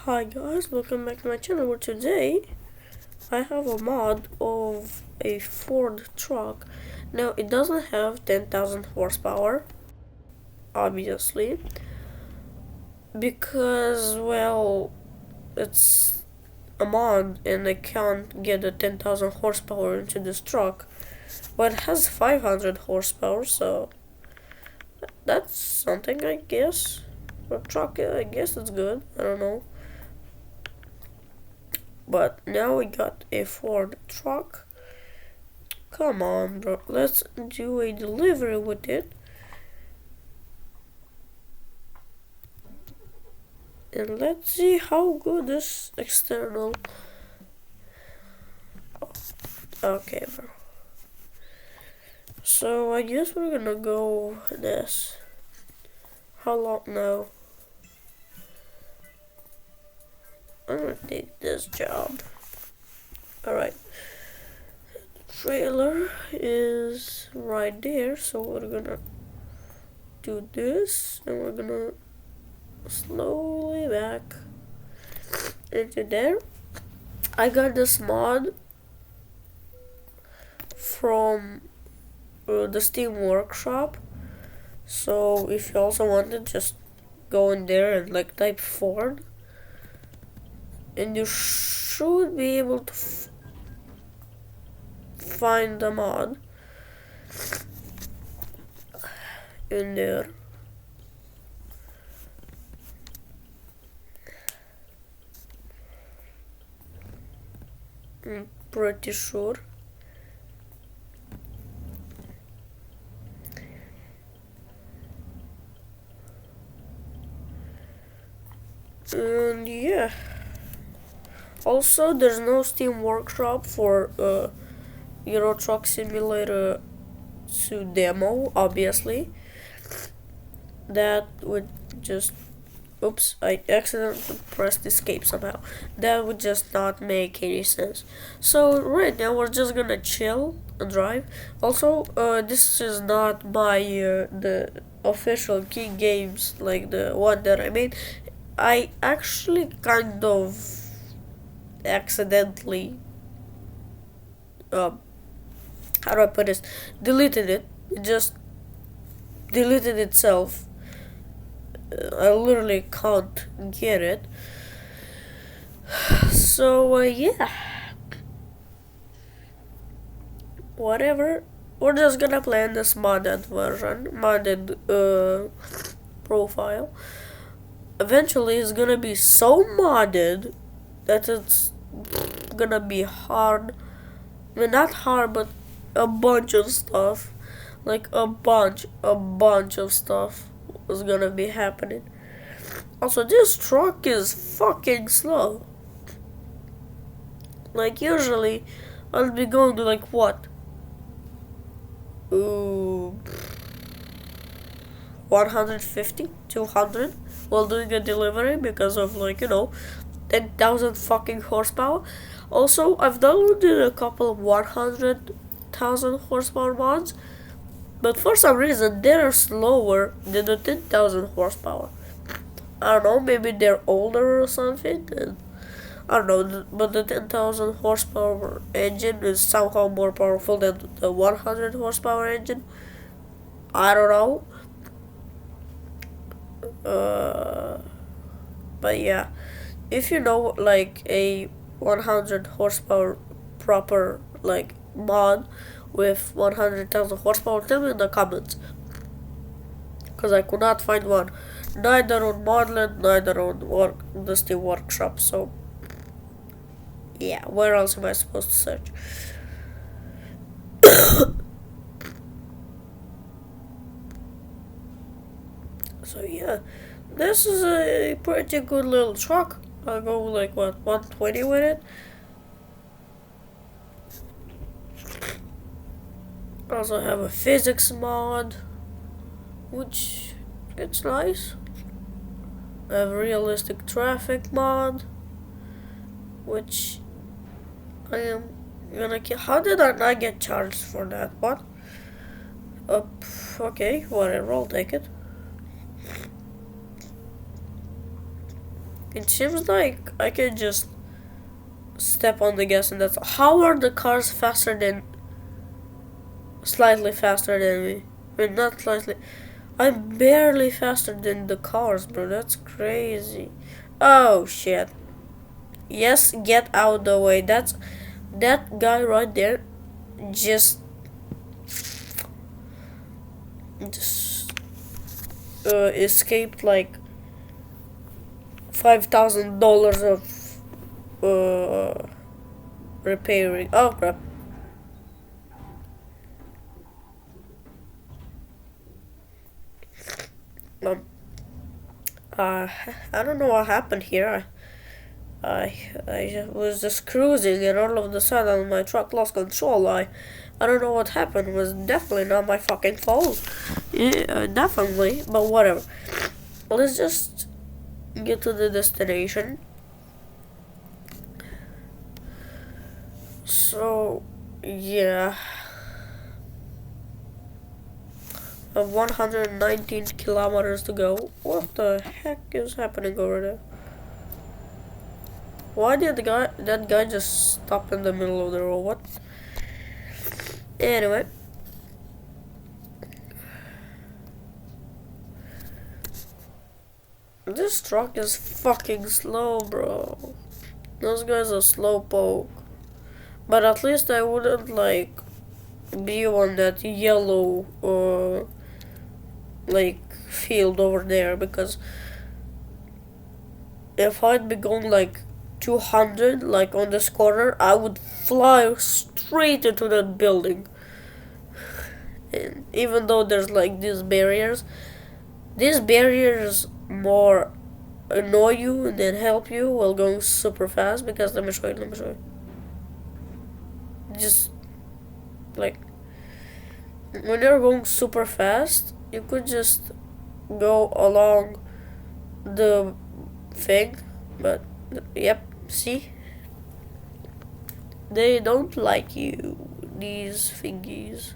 Hi guys, welcome back to my channel where today I have a mod of a Ford truck. Now it doesn't have 10,000 horsepower, obviously, because well, it's a mod and I can't get the 10,000 horsepower into this truck, but it has 500 horsepower, so that's something I guess. For a truck, I guess it's good, I don't know. But now we got a Ford truck. Come on, bro. Let's do a delivery with it. And let's see how good this external. Okay, bro. So I guess we're gonna go this. How long now? I'm gonna take this job. Alright. Trailer is right there, so we're gonna do this and we're gonna slowly back into there. I got this mod from the Steam Workshop, so if you also want it, just go in there and like type Ford and you should be able to find the mod in there. I'm pretty sure. And yeah. Also, there's no Steam Workshop for Euro Truck Simulator 2 demo, obviously. That would just... Oops, I accidentally pressed escape somehow. That would just not make any sense. So right now we're just gonna chill and drive. Also, this is not my the official King Games, like the one that I made. I actually kind of accidentally how do I put this? Deleted it. It just deleted itself. I literally can't get it. So yeah, whatever. We're just gonna play in this modded version, modded profile. Eventually, it's gonna be so modded that it's gonna be hard. I mean, not hard, but a bunch of stuff. Like a bunch of stuff is gonna be happening. Also, this truck is fucking slow. Like, usually, I'll be going to like what? Ooh, 150, 200 while doing a delivery because of, like, 10,000 fucking horsepower. Also, I've downloaded a couple of 100,000 horsepower mods, but for some reason they're slower than the 10,000 horsepower. I don't know, maybe they're older or something. And I don't know, but the 10,000 horsepower engine is somehow more powerful than the 100 horsepower engine. I don't know. But yeah, if you know like a 100 horsepower proper like mod with 100,000 horsepower, tell me in the comments, because I could not find one, neither on Modland, neither on the Steam Workshop. So yeah, where else am I supposed to search? So yeah, this is a pretty good little truck. I'll go like what, 120 with it. I also have a physics mod, which it's nice. I have a realistic traffic mod, which I am gonna get. How did I not get charged for that? What? Okay, whatever, I'll take it. It seems like I can just step on the gas and that's how are the cars faster than slightly faster than me? I mean not slightly. I'm barely faster than the cars, bro. That's crazy. Oh shit. Yes, get out the way. That guy right there just just escaped like $5,000 of repairing. Oh crap. Um, uh, I don't know what happened here. I was just cruising and all of a sudden my truck lost control. I don't know what happened. It was definitely not my fucking fault. Yeah, definitely, but whatever. Let's just get to the destination. So, yeah. 119 kilometers to go. What the heck is happening over there? Why did that guy just stop in the middle of the road? What? Anyway. This truck is fucking slow, bro. Those guys are slowpoke. But at least I wouldn't like be on that yellow like field over there because if I'd be going like 200 like on this corner, I would fly straight into that building. And even though there's like these barriers more annoy you than help you while going super fast because let me show you. Just like when you're going super fast, you could just go along the thing, but yep, see? They don't like you, these thingies.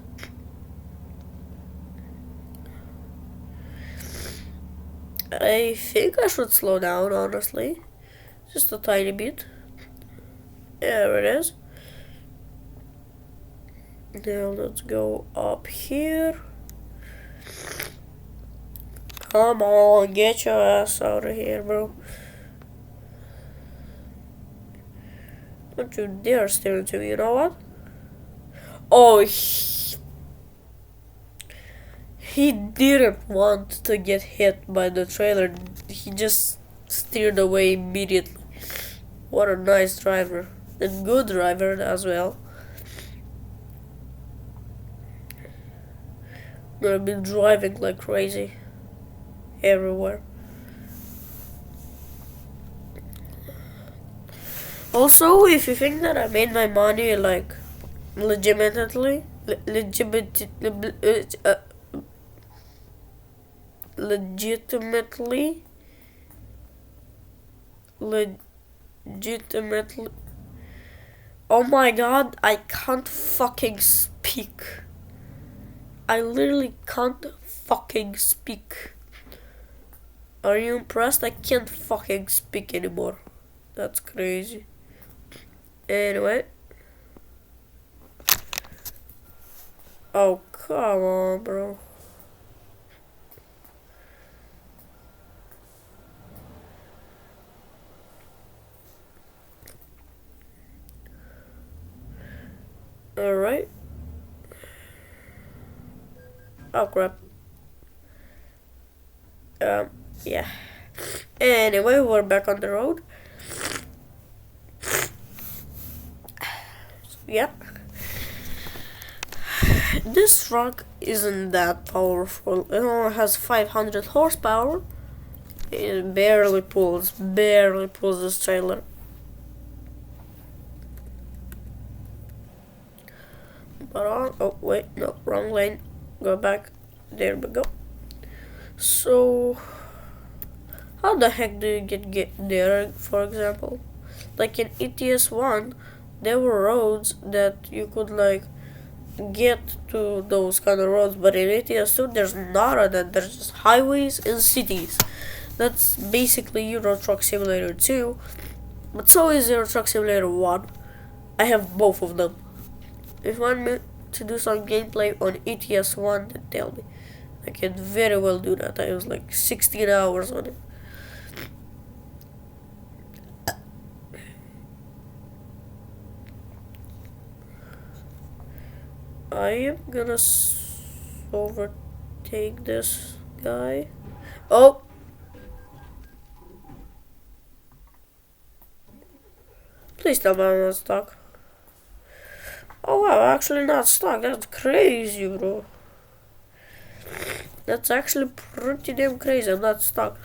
I think I should slow down, honestly. Just a tiny bit. There it is. Now let's go up here. Come on, get your ass out of here, bro. Don't you dare stare into me, you know what? Oh, he didn't want to get hit by the trailer. He just steered away immediately. What a nice driver. A good driver as well. Gonna be driving like crazy everywhere. Also, if you think that I made my money like legitimately, legitimately, legitimately. Oh my god, I can't fucking speak. I literally can't fucking speak. Are you impressed? I can't fucking speak anymore. That's crazy. Anyway. Oh, come on, bro. Alright. Oh crap. Yeah. Anyway, we're back on the road. Yeah. This truck isn't that powerful. It only has 500 horsepower. It barely pulls this trailer. But oh wait, no, wrong lane. Go back. There we go. So, how the heck do you get there, for example? Like in ETS1, there were roads that you could like get to those kind of roads, but in ETS2 there's none of that. There's just highways and cities. That's basically Euro Truck Simulator 2, but so is Euro Truck Simulator 1. I have both of them. If you want me to do some gameplay on ETS1, then tell me. I can very well do that. I was like 16 hours on it. I am gonna overtake this guy. Oh! Please tell me I'm not stuck. Oh wow, actually not stuck. That's crazy, bro. That's actually pretty damn crazy. I'm not stuck.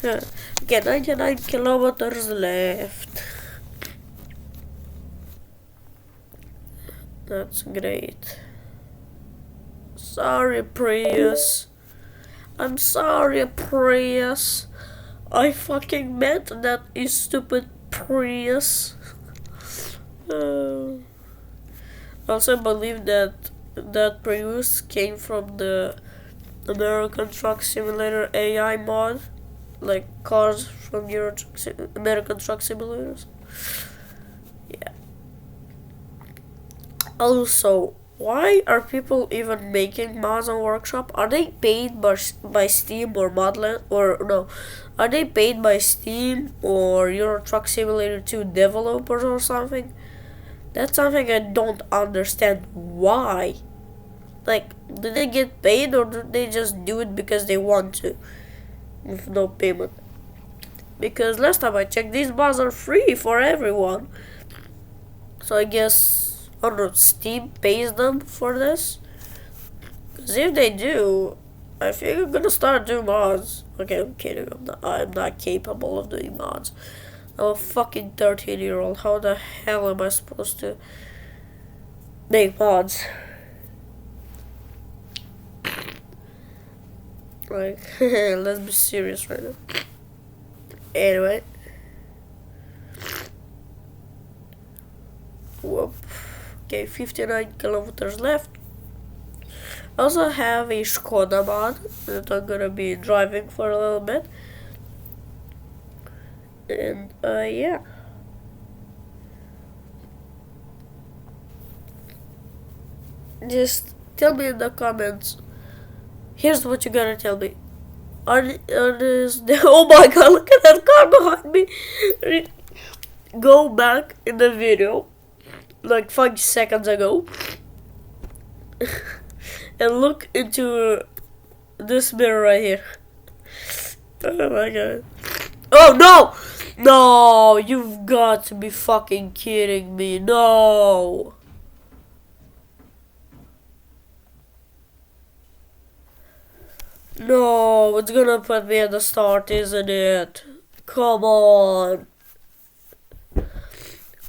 Yeah. Okay, 99 kilometers left. That's great. Sorry, Prius. I'm sorry, Prius. I fucking meant that, you stupid Prius. Also, I believe that Prius came from the American Truck Simulator AI mod, like cars from American Truck Simulators. Yeah. Also, why are people even making mods on Workshop? Are they paid by Steam or Modland, or no? Are they paid by Steam or Euro Truck Simulator 2 developers or something? That's something I don't understand. Why? Like, do they get paid or do they just do it because they want to? With no payment. Because last time I checked, these mods are free for everyone. So I guess, I don't know, Steam pays them for this? Because if they do, I think I'm gonna start doing mods. Okay, I'm kidding. I'm not capable of doing mods. I'm a fucking 13-year-old. How the hell am I supposed to make mods? Like, let's be serious right now. Anyway. Whoop. Okay, 59 kilometers left. I also have a Scoda mod that I'm gonna be driving for a little bit. And, yeah. Just tell me in the comments. Here's what you gotta tell me. Oh my god, look at that car behind me. Go back in the video, like 5 seconds ago, and look into this mirror right here. Oh my god. Oh no! No, you've got to be fucking kidding me. No. No, it's gonna put me at the start, isn't it? Come on.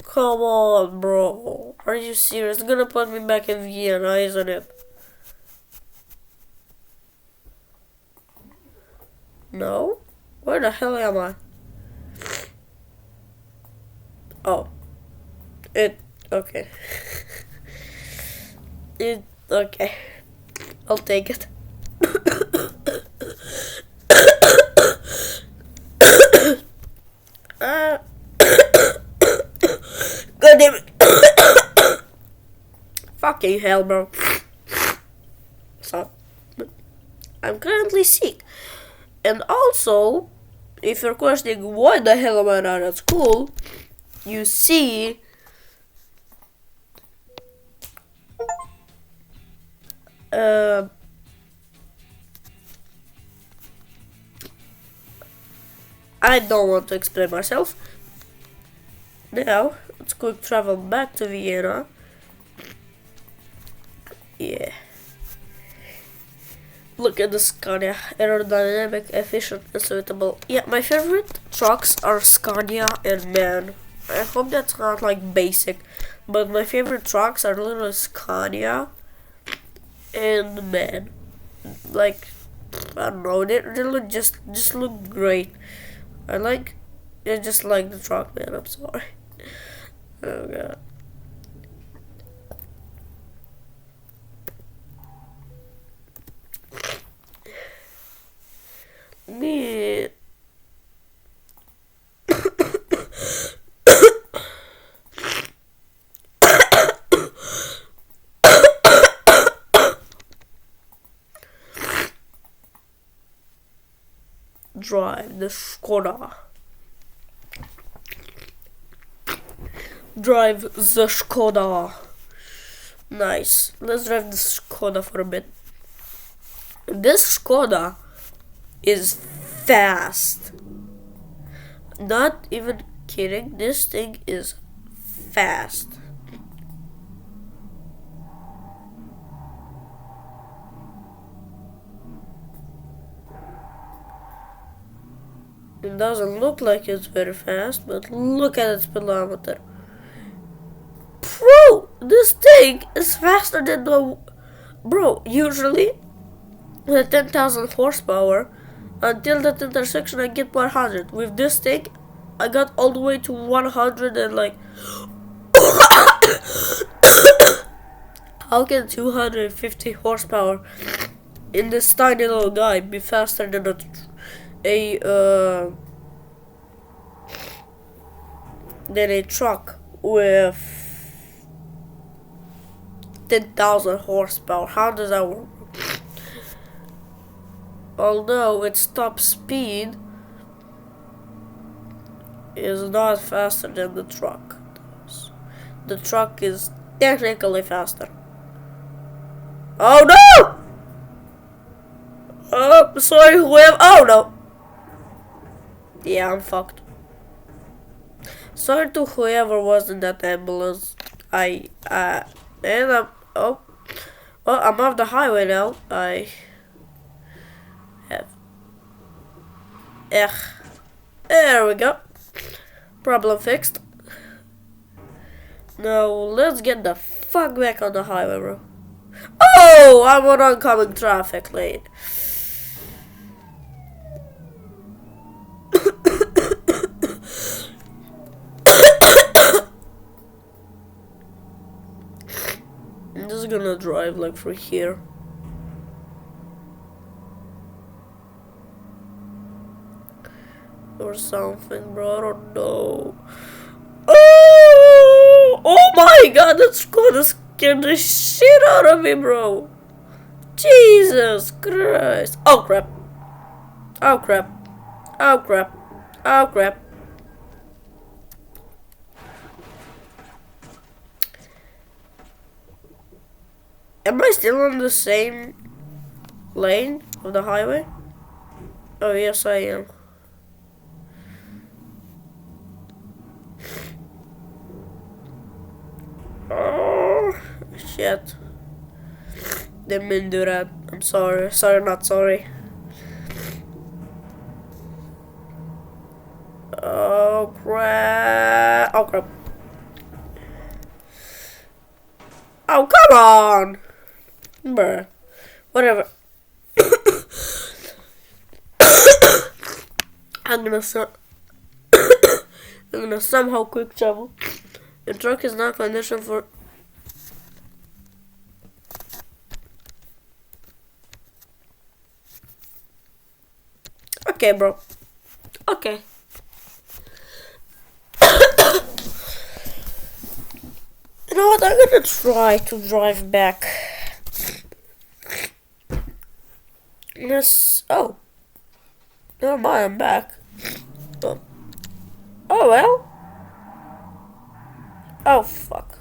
Come on, bro. Are you serious? It's gonna put me back in Vienna, isn't it? No? Where the hell am I? Oh. Okay. Okay. I'll take it. God damn it. Fucking hell, bro. So, I'm currently sick. And also, if you're questioning why the hell am I not at school, you see, I don't want to explain myself. Now, let's quick travel back to Vienna. Yeah. Look at the Scania, aerodynamic, efficient, and suitable. Yeah, my favorite trucks are Scania and MAN. I hope that's not like basic, but my favorite trucks are literally Scania and MAN. Like, I don't know, they look just look great. I just like the truck, man. I'm sorry. Oh god. Me. Drive the Scoda. Drive the Scoda. Nice. Let's drive the Scoda for a bit. This Scoda is fast. Not even kidding. This thing is fast. It doesn't look like it's very fast, but look at its speedometer. Bro, this thing is faster than the... Bro, usually with 10,000 horsepower, until that intersection I get 100. With this thing, I got all the way to 100 and like... How can 250 horsepower in this tiny little guy be faster than a truck with 10,000 horsepower? How does that work? Although its top speed is not faster than the truck. The truck is technically faster. Oh no! Oh, sorry, whoever. Oh no! Yeah, I'm fucked. Sorry to whoever was in that ambulance. And I'm I'm off the highway now. I have. There we go. Problem fixed. Now let's get the fuck back on the highway, bro. Oh, I'm on oncoming traffic lane. I'm just gonna drive like through here. Or something, bro. I don't know. Oh my god, that's gonna scare the shit out of me, bro. Jesus Christ. Oh crap. Oh crap. Oh crap. Oh crap. Am I still on the same lane of the highway? Oh yes, I am. Oh shit. Didn't mean to do that. I'm sorry. Sorry, not sorry. Oh crap. Oh crap. Oh come on. Bruh. Whatever. I'm gonna somehow quick travel. The truck is not conditioned for... Okay, bro. Okay. You know what? I'm gonna try to drive back. Yes. Oh. Never mind, I'm back. Oh well. Oh fuck.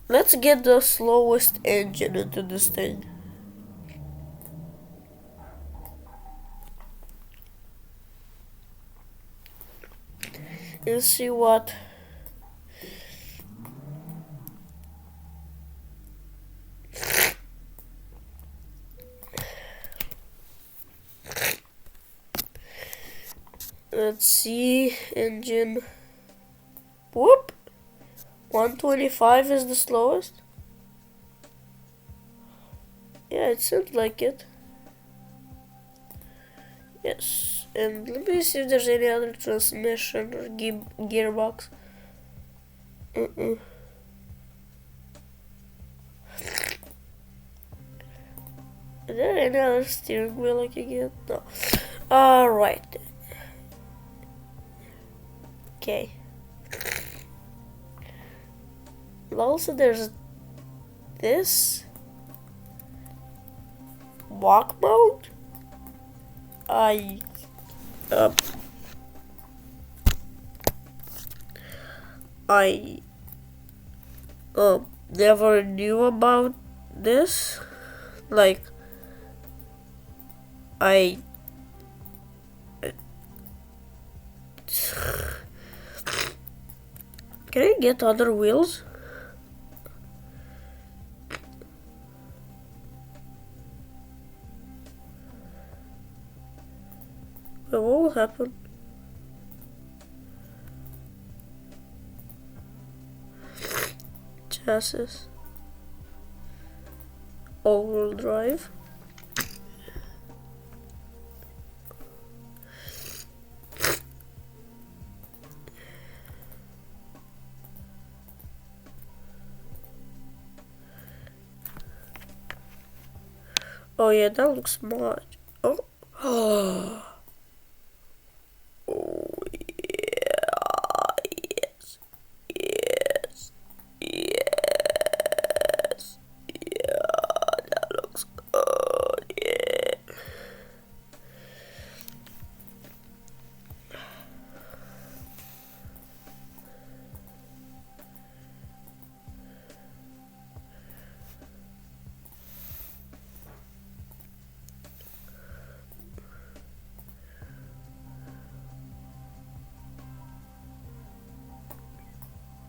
Let's get the slowest engine into this thing. And see what let's see, engine. Whoop. 125 is the slowest. Yeah, it seems like it. Yes, and let me see if there's any other transmission or gearbox. Is there any other steering wheel I can get? No. Alright. Okay. Also, there's this walk mode. I never knew about this. Like, I can I get other wheels? What will happen? Chassis. All-wheel drive. Oh yeah, that looks smart. Oh. Oh yeah. Yes. Yes. Yes. Yeah, that looks good. Yeah.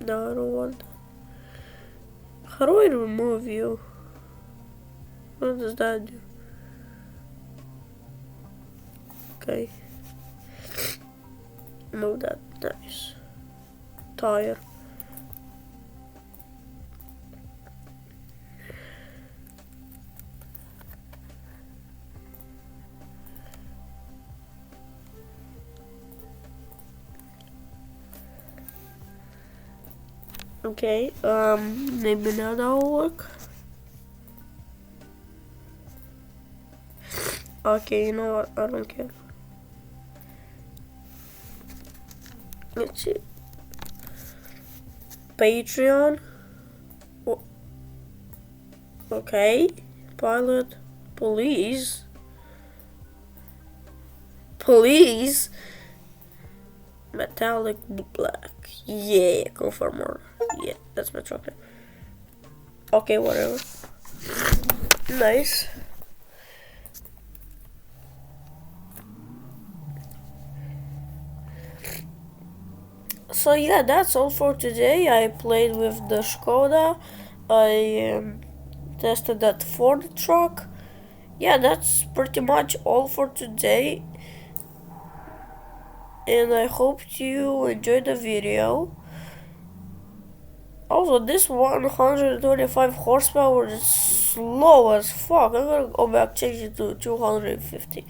No, I don't want that. How do I remove you? What does that do? Okay. Move that. Nice. Tire. Okay, maybe now that will work. Okay, you know what? I don't care. Let's see. Patreon. Okay. Pilot. Police. Police. Metallic black. Yeah, go for more. Yeah, that's my truck. Okay, whatever. Nice. So yeah, that's all for today. I played with the Scoda. I tested that Ford truck. Yeah, that's pretty much all for today. And I hope you enjoyed the video. Also, this 125 horsepower is slow as fuck. I'm gonna go back change it to 250.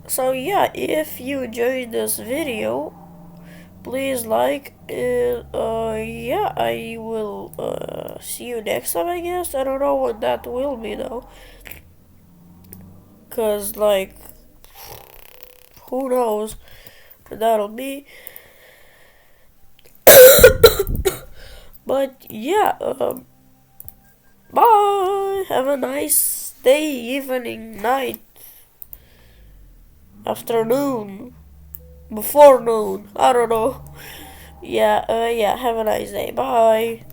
So yeah, if you enjoyed this video, please like it. Yeah, I will see you next time, I guess. I don't know what that will be though, cause like, who knows what that'll be. But yeah, bye. Have a nice day, evening, night, afternoon, before noon. I don't know. Yeah, yeah. Have a nice day. Bye.